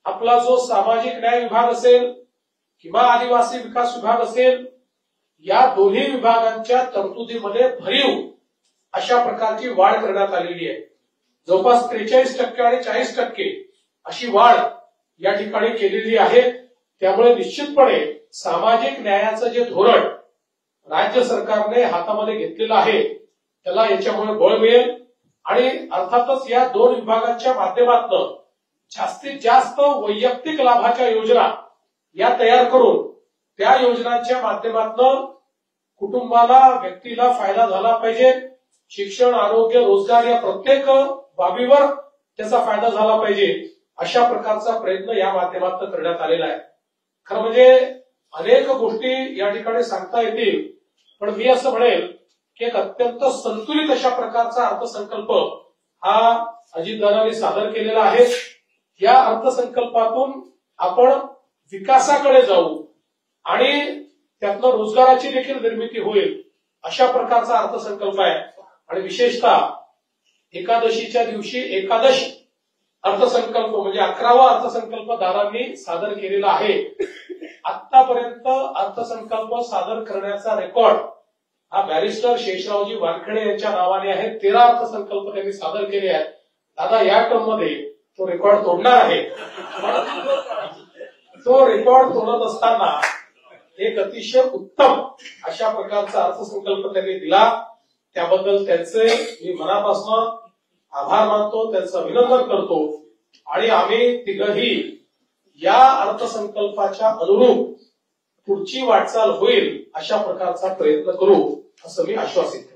आपला जो सामाजिक न्याय विभाग असेल किंवा आदिवासी विकास विभाग असेल, या दोन्ही विभागांच्या तरतुदीमध्ये भरीव अशा प्रकारची वाढ करण्यात आलेली आहे. जवळपास 43% आणि 40% अशी वाढ या ठिकाणी केलेली आहे. त्यामुळे निश्चितपणे सामाजिक न्यायाचं जे धोरण राज्य सरकारने हातामध्ये घेतलेलं आहे त्याला याच्यामुळे बळ मिळेल आणि अर्थातच या दोन विभागांच्या माध्यमातून जास्तीत जास्त वैयक्तिक लाभाच्या योजना या तयार करून त्या योजनांच्या माध्यमातून कुटुंबाला, व्यक्तीला फायदा झाला पाहिजे. शिक्षण, आरोग्य, रोजगार या प्रत्येक बाबीवर त्याचा फायदा झाला पाहिजे अशा प्रकारचा प्रयत्न या माध्यमातून करण्यात आलेला आहे. खरं म्हणजे अनेक गोष्टी या ठिकाणी सांगता येतील, पण मी असं म्हणेल की एक अत्यंत संतुलित अशा प्रकारचा अर्थसंकल्प हा अजितदादांनी सादर केलेला आहे. या अर्थसंकल्पातून आपण विकासाकडे जाऊ आणि त्यातनं रोजगाराची देखील निर्मिती होईल अशा प्रकारचा अर्थसंकल्प आहे. आणि विशेषतः एकादशीच्या दिवशी एकादश अर्थसंकल्प म्हणजे 11वा अर्थसंकल्प दादांनी सादर केलेला आहे. आतापर्यंत अर्थसंकल्प सादर करण्याचा रेकॉर्ड हा बॅरिस्टर शेषरावजी वानखेडे यांच्या नावाने आहे. 13 अर्थसंकल्प त्यांनी सादर केले आहेत. दादा या टर्म मध्ये तो रेकॉर्ड तोडणार आहे. तो रेकॉर्ड तोडत असताना एक अतिशय उत्तम अशा प्रकारचा अर्थसंकल्प त्यांनी दिला. त्याबद्दल त्यांचे मी मनापासून आभार मानतो, त्यांचं अभिनंदन करतो. आणि आम्ही तिघही या अर्थसंकल्पाच्या अनुरूप पुढची वाटचाल होईल अशा प्रकारचा प्रयत्न करू असं मी आश्वासित करतो.